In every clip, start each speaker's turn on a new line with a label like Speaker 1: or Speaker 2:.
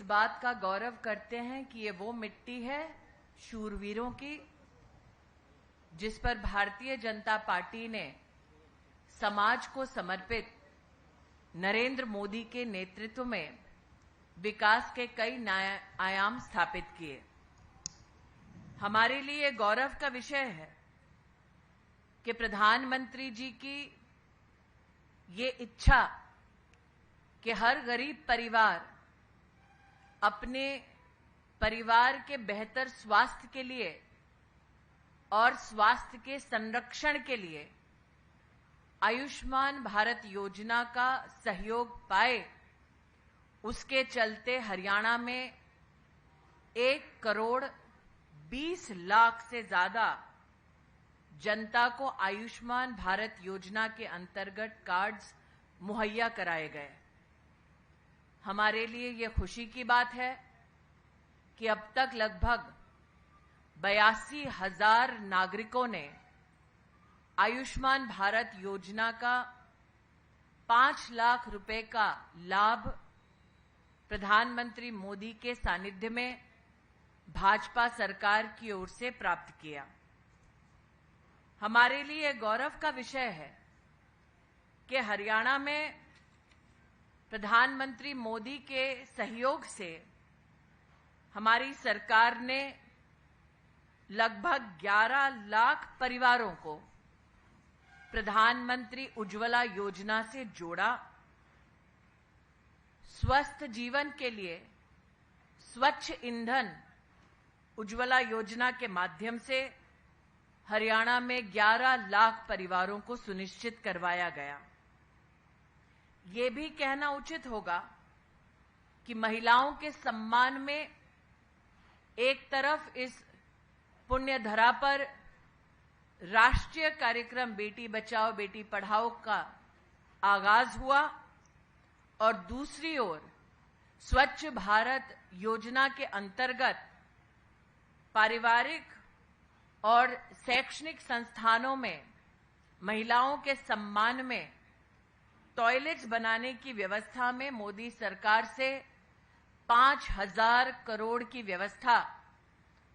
Speaker 1: बात का गौरव करते हैं कि ये वो मिट्टी है शूरवीरों की, जिस पर भारतीय जनता पार्टी ने समाज को समर्पित नरेंद्र मोदी के नेतृत्व में विकास के कई नए आयाम स्थापित किए। हमारे लिए गौरव का विषय है कि प्रधानमंत्री जी की ये इच्छा कि हर गरीब परिवार अपने परिवार के बेहतर स्वास्थ्य के लिए और स्वास्थ्य के संरक्षण के लिए आयुष्मान भारत योजना का सहयोग पाए, उसके चलते हरियाणा में 1,20,00,000 से ज्यादा जनता को आयुष्मान भारत योजना के अंतर्गत कार्ड्स मुहैया कराए गए। हमारे लिए यह खुशी की बात है कि अब तक लगभग 82,000 नागरिकों ने आयुष्मान भारत योजना का 5 लाख रुपए का लाभ प्रधानमंत्री मोदी के सानिध्य में भाजपा सरकार की ओर से प्राप्त किया। हमारे लिए गौरव का विषय है कि हरियाणा में प्रधानमंत्री मोदी के सहयोग से हमारी सरकार ने लगभग 11 लाख परिवारों को प्रधानमंत्री उज्ज्वला योजना से जोड़ा। स्वस्थ जीवन के लिए स्वच्छ ईंधन उज्ज्वला योजना के माध्यम से हरियाणा में 11 लाख परिवारों को सुनिश्चित करवाया गया। ये भी कहना उचित होगा कि महिलाओं के सम्मान में एक तरफ इस पुण्य धरा पर राष्ट्रीय कार्यक्रम बेटी बचाओ बेटी पढ़ाओ का आगाज हुआ और दूसरी ओर स्वच्छ भारत योजना के अंतर्गत पारिवारिक और शैक्षणिक संस्थानों में महिलाओं के सम्मान में टॉयलेट्स बनाने की व्यवस्था में मोदी सरकार से 5,000 करोड़ की व्यवस्था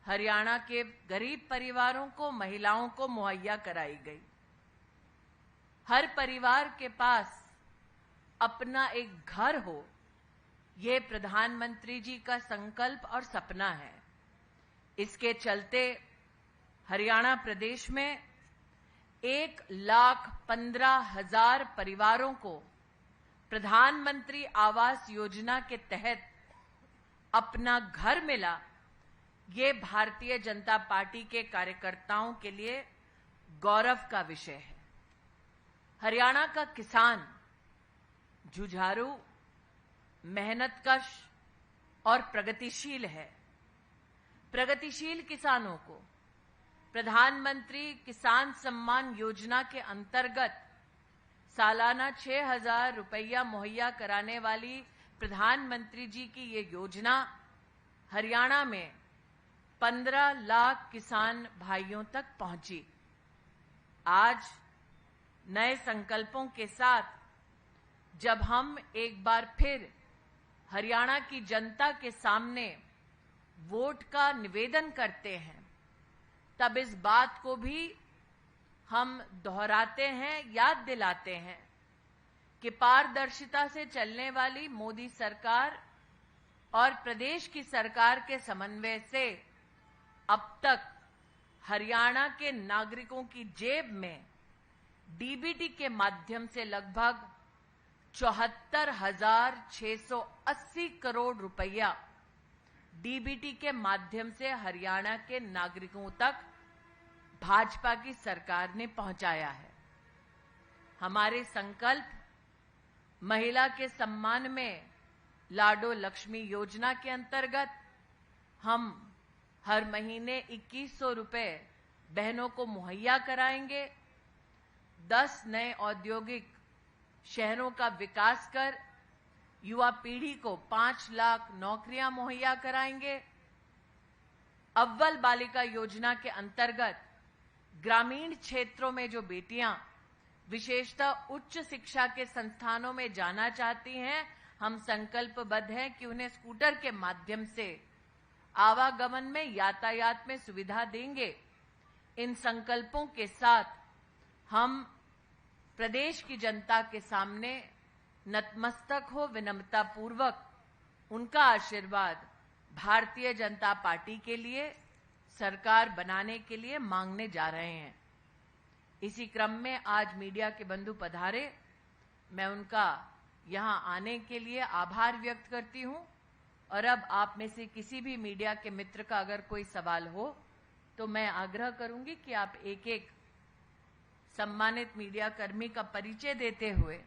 Speaker 1: हरियाणा के गरीब परिवारों को, महिलाओं को मुहैया कराई गई। हर परिवार के पास अपना एक घर हो, यह प्रधानमंत्री जी का संकल्प और सपना है। इसके चलते हरियाणा प्रदेश में 1,15,000 परिवारों को प्रधानमंत्री आवास योजना के तहत अपना घर मिला। ये भारतीय जनता पार्टी के कार्यकर्ताओं के लिए गौरव का विषय है। हरियाणा का किसान जुझारू, मेहनतकश और प्रगतिशील है। प्रगतिशील किसानों को प्रधानमंत्री किसान सम्मान योजना के अंतर्गत सालाना 6,000 रुपया मुहैया कराने वाली प्रधानमंत्री जी की ये योजना हरियाणा में 15 लाख किसान भाइयों तक पहुंची। आज नए संकल्पों के साथ जब हम एक बार फिर हरियाणा की जनता के सामने वोट का निवेदन करते हैं, तब इस बात को भी हम दोहराते हैं, याद दिलाते हैं कि पारदर्शिता से चलने वाली मोदी सरकार और प्रदेश की सरकार के समन्वय से अब तक हरियाणा के नागरिकों की जेब में डीबीटी के माध्यम से लगभग 74,680 करोड़ रुपया डीबीटी के माध्यम से हरियाणा के नागरिकों तक भाजपा की सरकार ने पहुंचाया है। हमारे संकल्प महिला के सम्मान में लाडो लक्ष्मी योजना के अंतर्गत हम हर महीने 2,100 रुपए बहनों को मुहैया कराएंगे। 10 नए औद्योगिक शहरों का विकास कर युवा पीढ़ी को 5 लाख नौकरियां मुहैया कराएंगे। अव्वल बालिका योजना के अंतर्गत ग्रामीण क्षेत्रों में जो बेटियां विशेषतः उच्च शिक्षा के संस्थानों में जाना चाहती हैं, हम संकल्पबद्ध हैं कि उन्हें स्कूटर के माध्यम से आवागमन में, यातायात में सुविधा देंगे। इन संकल्पों के साथ हम प्रदेश की जनता के सामने नतमस्तक हो विनम्रता पूर्वक उनका आशीर्वाद भारतीय जनता पार्टी के लिए, सरकार बनाने के लिए मांगने जा रहे हैं। इसी क्रम में आज मीडिया के बंधु पधारे, मैं उनका यहां आने के लिए आभार व्यक्त करती हूं। और अब आप में से किसी भी मीडिया के मित्र का अगर कोई सवाल हो तो मैं आग्रह करूंगी कि आप एक एक सम्मानित मीडिया कर्मी का परिचय देते हुए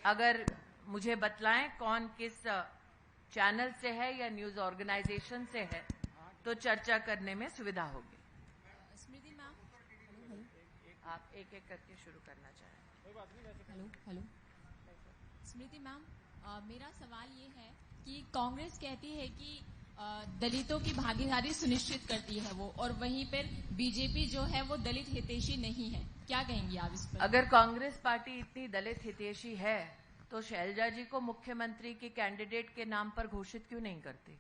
Speaker 1: अगर मुझे बतलाएं कौन किस चैनल से है या न्यूज ऑर्गेनाइजेशन से है तो चर्चा करने में सुविधा होगी।
Speaker 2: स्मृति मैम,
Speaker 1: आप एक एक करके शुरू करना चाहें।
Speaker 2: हेलो स्मृति मैम, मेरा सवाल ये है कि कांग्रेस कहती है कि दलितों की भागीदारी सुनिश्चित करती है वो, और वहीं पर बीजेपी जो है वो दलित हितैषी नहीं है। क्या कहेंगी आप इस पर?
Speaker 1: अगर कांग्रेस पार्टी इतनी दलित हितैषी है तो शैलजा जी को मुख्यमंत्री के कैंडिडेट के नाम पर घोषित क्यों नहीं करती?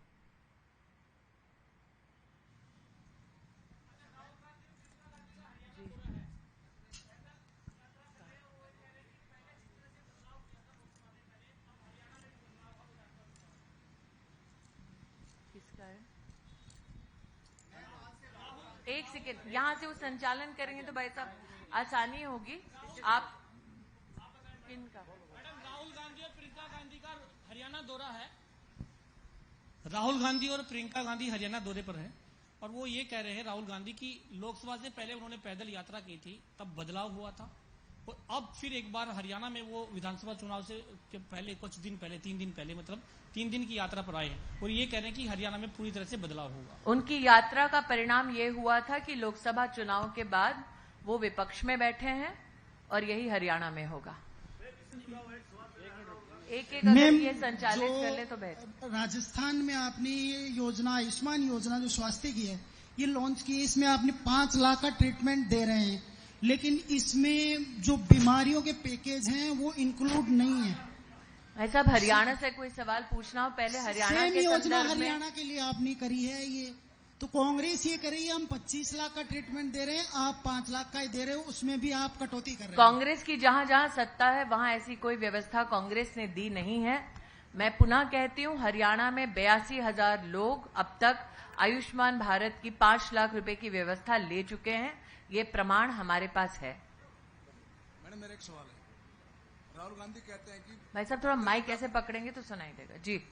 Speaker 1: किसका है? एक सेकेंड, यहां से वो संचालन करेंगे तो भाई साहब आसानी होगी। आप किनका?
Speaker 3: राहुल गांधी और प्रियंका गांधी का हरियाणा दौरा है। राहुल गांधी और प्रियंका गांधी हरियाणा दौरे पर है और वो ये कह रहे हैं राहुल गांधी की लोकसभा से पहले उन्होंने पैदल यात्रा की थी, तब बदलाव हुआ था और अब फिर एक बार हरियाणा में वो विधानसभा चुनाव से पहले कुछ दिन पहले 3 दिन पहले मतलब 3 दिन की यात्रा पर आए हैं और ये कह रहे हैं कि हरियाणा में पूरी तरह से बदलाव होगा।
Speaker 1: उनकी यात्रा का परिणाम ये हुआ था कि लोकसभा चुनाव के बाद वो विपक्ष में बैठे हैं और यही हरियाणा में होगा। एक एक अगर ये संचालित कर ले तो बेहतर।
Speaker 4: राजस्थान में आपने ये योजना, आयुष्मान योजना जो स्वास्थ्य की है, ये लॉन्च की है। इसमें आपने 5 लाख का ट्रीटमेंट दे रहे हैं, लेकिन इसमें जो बीमारियों के पैकेज हैं वो इंक्लूड नहीं है।
Speaker 1: भाई साहब, हरियाणा से कोई सवाल पूछना हो पहले हरियाणा के
Speaker 4: योजना
Speaker 1: संदर्भ में।
Speaker 4: हरियाणा के लिए आपने करी है ये, तो कांग्रेस ये करी है हम 25 लाख का ट्रीटमेंट दे रहे हैं, आप 5 लाख का ही दे रहे हो, उसमें भी आप कटौती कर रहे हैं।
Speaker 1: कांग्रेस की जहां जहां सत्ता है वहां ऐसी कोई व्यवस्था कांग्रेस ने दी नहीं है। मैं पुनः कहती हूं, हरियाणा में 82,000 लोग अब तक आयुष्मान भारत की 5 लाख रुपए की व्यवस्था ले चुके हैं। ये प्रमाण हमारे पास है।
Speaker 5: मैडम, मेरा एक सवाल है। राहुल गांधी कहते हैं कि
Speaker 1: भाई साहब थोड़ा माइक कैसे पकड़ेंगे तो सुनाई देगा जी।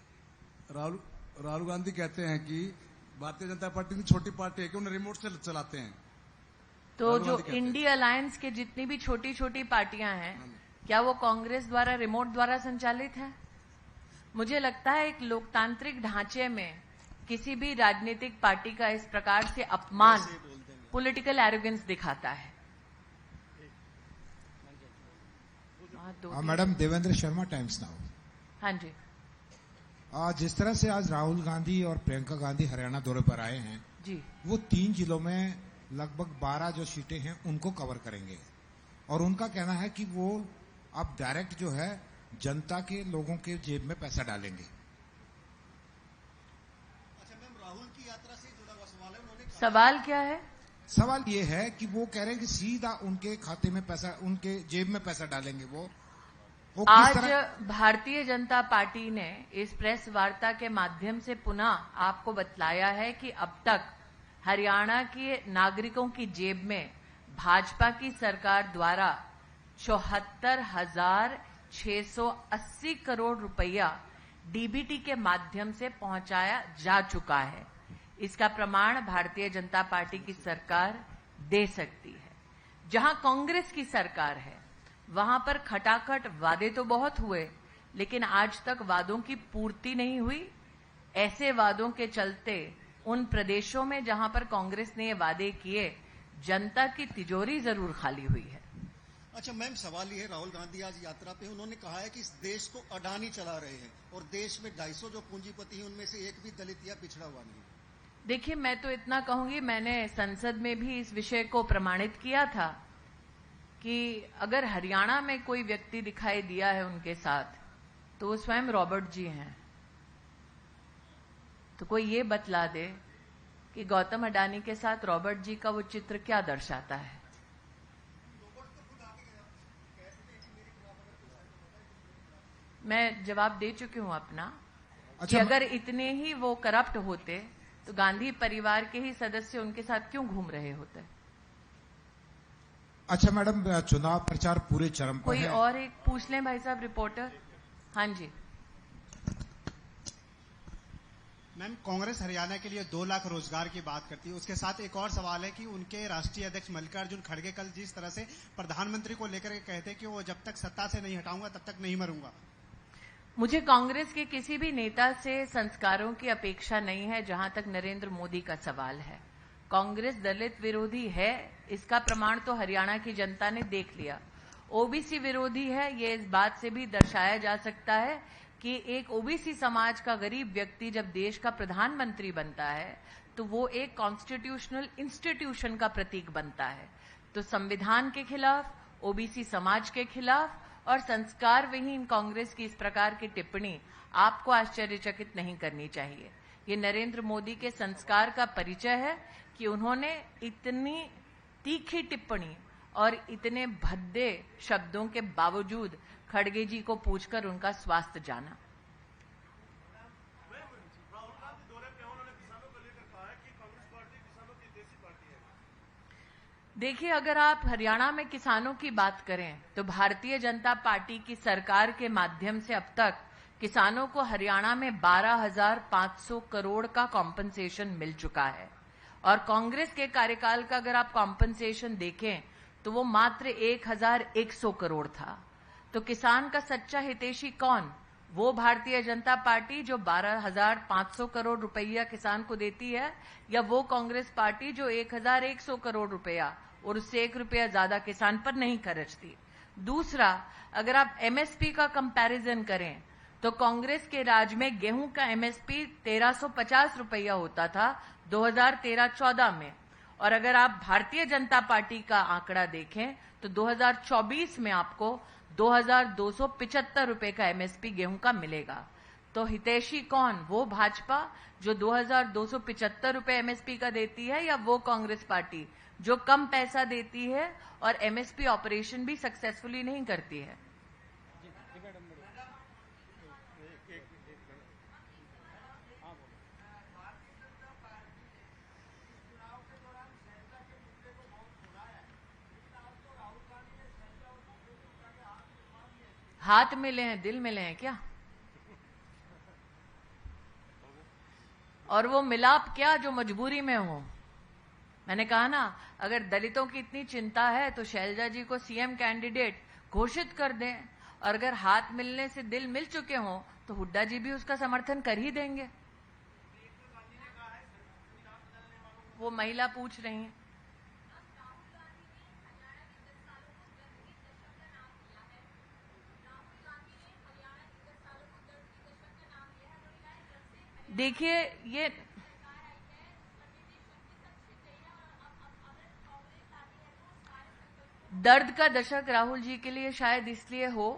Speaker 5: राहुल गांधी कहते हैं कि भारतीय जनता पार्टी की छोटी पार्टी है कि उन्हें रिमोट से चलाते हैं।
Speaker 1: तो जो इंडिया अलायंस के जितनी भी छोटी छोटी पार्टियां हैं, क्या वो कांग्रेस द्वारा रिमोट द्वारा संचालित है? मुझे लगता है एक लोकतांत्रिक ढांचे में किसी भी राजनीतिक पार्टी का इस प्रकार से अपमान पॉलिटिकल एरोगेंस दिखाता है।
Speaker 6: Madam, Devendra Sharma, times now.
Speaker 1: हाँ जी।
Speaker 6: जिस तरह से आज राहुल गांधी और प्रियंका गांधी हरियाणा दौरे पर आए हैं
Speaker 1: जी,
Speaker 6: वो 3 जिलों में लगभग 12 जो सीटें हैं उनको कवर करेंगे और उनका कहना है कि वो अब डायरेक्ट जो है जनता के लोगों के जेब में पैसा डालेंगे।
Speaker 7: अच्छा मैम, राहुल की यात्रा से जुड़ा हुआ सवाल है। उन्होंने
Speaker 1: सवाल क्या है?
Speaker 6: सवाल ये है कि वो कह रहे हैं कि सीधा उनके खाते में पैसा, उनके जेब में पैसा डालेंगे। वो
Speaker 1: आज भारतीय जनता पार्टी ने इस प्रेस वार्ता के माध्यम से पुनः आपको बतलाया है कि अब तक हरियाणा के नागरिकों की जेब में भाजपा की सरकार द्वारा 74,680 करोड़ रुपया डीबीटी के माध्यम से पहुंचाया जा चुका है। इसका प्रमाण भारतीय जनता पार्टी की सरकार दे सकती है। जहां कांग्रेस की सरकार है वहां पर खटाखट वादे तो बहुत हुए, लेकिन आज तक वादों की पूर्ति नहीं हुई। ऐसे वादों के चलते उन प्रदेशों में जहां पर कांग्रेस ने ये वादे किए, जनता की तिजोरी जरूर खाली हुई है।
Speaker 7: अच्छा मैम, सवाल ये है, राहुल गांधी आज यात्रा पे उन्होंने कहा है कि इस देश को अडानी चला रहे हैं और देश में 250 जो पूंजीपति हैं उनमें से एक भी दलित या पिछड़ा हुआ नहीं।
Speaker 1: देखिए, मैं तो इतना कहूंगी, मैंने संसद में भी इस विषय को प्रमाणित किया था कि अगर हरियाणा में कोई व्यक्ति दिखाई दिया है उनके साथ तो वो स्वयं रॉबर्ट जी हैं। तो कोई ये बतला दे कि गौतम अडानी के साथ रॉबर्ट जी का वो चित्र क्या दर्शाता है। मैं जवाब दे चुकी हूं अपना कि अगर इतने ही वो करप्ट होते तो गांधी परिवार के ही सदस्य उनके साथ क्यों घूम रहे होते।
Speaker 6: अच्छा मैडम, चुनाव प्रचार पूरे चरम पर
Speaker 1: कोई
Speaker 6: है।
Speaker 1: और एक पूछ लें भाई साहब, रिपोर्टर। हाँ जी
Speaker 8: मैम, कांग्रेस हरियाणा के लिए 2 लाख रोजगार की बात करती है। उसके साथ एक और सवाल है कि उनके राष्ट्रीय अध्यक्ष मल्लिकार्जुन खड़गे कल जिस तरह से प्रधानमंत्री को लेकर के कहते हैं कि वो जब तक सत्ता से नहीं हटाऊंगा तब तक नहीं मरूंगा।
Speaker 1: मुझे कांग्रेस के किसी भी नेता से संस्कारों की अपेक्षा नहीं है। जहां तक नरेंद्र मोदी का सवाल है, कांग्रेस दलित विरोधी है, इसका प्रमाण तो हरियाणा की जनता ने देख लिया। ओबीसी विरोधी है, ये इस बात से भी दर्शाया जा सकता है कि एक ओबीसी समाज का गरीब व्यक्ति जब देश का प्रधानमंत्री बनता है तो वो एक कॉन्स्टिट्यूशनल इंस्टीट्यूशन का प्रतीक बनता है। तो संविधान के खिलाफ, ओबीसी समाज के खिलाफ और संस्कार विहीन कांग्रेस की इस प्रकार की टिप्पणी आपको आश्चर्यचकित नहीं करनी चाहिए। ये नरेंद्र मोदी के संस्कार का परिचय है कि उन्होंने इतनी तीखी टिप्पणी और इतने भद्दे शब्दों के बावजूद खड़गे जी को पूछकर उनका स्वास्थ्य जाना। देखिए, अगर आप हरियाणा में किसानों की बात करें तो भारतीय जनता पार्टी की सरकार के माध्यम से अब तक किसानों को हरियाणा में 12,500 करोड़ का कॉम्पनसेशन मिल चुका है। और कांग्रेस के कार्यकाल का अगर आप कॉम्पनसेशन देखें तो वो मात्र 1,100 करोड़ था। तो किसान का सच्चा हितैषी कौन? वो भारतीय जनता पार्टी जो 12,500 करोड़ रुपया किसान को देती है, या वो कांग्रेस पार्टी जो 1,100 करोड़ रुपया और उससे 1 रुपया ज्यादा किसान पर नहीं खर्चती। दूसरा, अगर आप एमएसपी का कंपैरिजन करें तो कांग्रेस के राज में गेहूं का एमएसपी 1,350 रुपया होता था 2013-14 में, और अगर आप भारतीय जनता पार्टी का आंकड़ा देखें तो 2024 में आपको 2,275 रुपए का एमएसपी गेहूं का मिलेगा। तो हितैषी कौन? वो भाजपा जो 2,275 रुपए एमएसपी का देती है, या वो कांग्रेस पार्टी जो कम पैसा देती है और एमएसपी ऑपरेशन भी सक्सेसफुली नहीं करती है। हाथ मिले हैं, दिल मिले हैं क्या? और वो मिलाप क्या जो मजबूरी में हो। मैंने कहा ना, अगर दलितों की इतनी चिंता है तो शैलजा जी को सीएम कैंडिडेट घोषित कर दें, और अगर हाथ मिलने से दिल मिल चुके हों तो हुड्डा जी भी उसका समर्थन कर ही देंगे। वो महिला पूछ रही हैं। देखिए, ये दर्द का दशक राहुल जी के लिए शायद इसलिए हो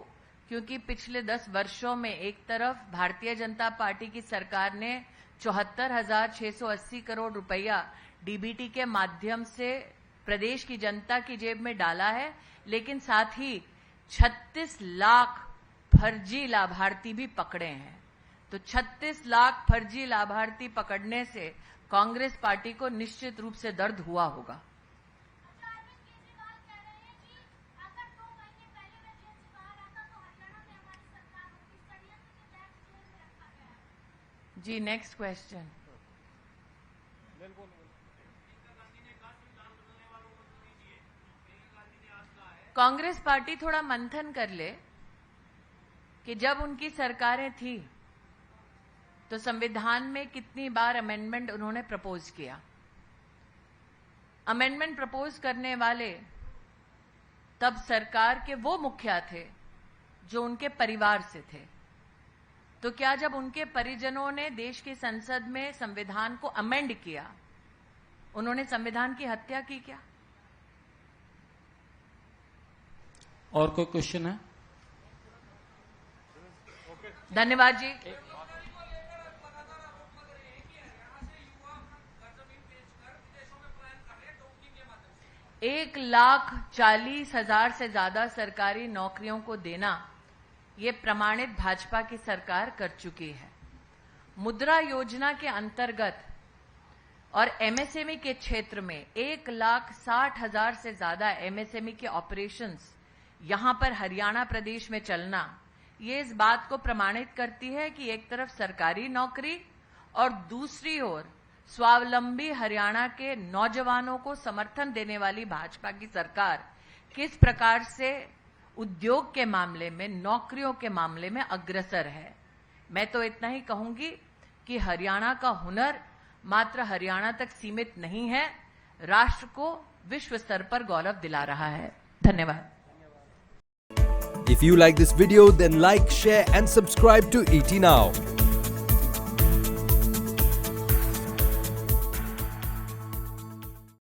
Speaker 1: क्योंकि पिछले 10 वर्षों में एक तरफ भारतीय जनता पार्टी की सरकार ने 74,680 करोड़ रुपया डीबीटी के माध्यम से प्रदेश की जनता की जेब में डाला है, लेकिन साथ ही 36 लाख फर्जी लाभार्थी भी पकड़े हैं। तो 36 लाख फर्जी लाभार्थी पकड़ने से कांग्रेस पार्टी को निश्चित रूप से दर्द हुआ होगा। जी, नेक्स्ट क्वेश्चन। कांग्रेस पार्टी थोड़ा मंथन कर ले कि जब उनकी सरकारें थी तो संविधान में कितनी बार अमेंडमेंट उन्होंने प्रपोज किया। अमेंडमेंट प्रपोज करने वाले तब सरकार के वो मुखिया थे जो उनके परिवार से थे। तो क्या जब उनके परिजनों ने देश की संसद में संविधान को अमेंड किया, उन्होंने संविधान की हत्या की क्या?
Speaker 9: और कोई क्वेश्चन है?
Speaker 1: धन्यवाद जी। एक 1,40,000 से ज्यादा सरकारी नौकरियों को देना ये प्रमाणित भाजपा की सरकार कर चुकी है। मुद्रा योजना के अंतर्गत और एमएसएमई के क्षेत्र में 1,60,000 से ज्यादा एमएसएमई के ऑपरेशंस यहां पर हरियाणा प्रदेश में चलना, ये इस बात को प्रमाणित करती है कि एक तरफ सरकारी नौकरी और दूसरी ओर स्वावलंबी हरियाणा के नौजवानों को समर्थन देने वाली भाजपा की सरकार किस प्रकार से उद्योग के मामले में, नौकरियों के मामले में अग्रसर है। मैं तो इतना ही कहूंगी कि हरियाणा का हुनर मात्र हरियाणा तक सीमित नहीं है, राष्ट्र को विश्व स्तर पर गौरव दिला रहा है। धन्यवाद।
Speaker 9: If you like this video, then like, share and subscribe to ET Now.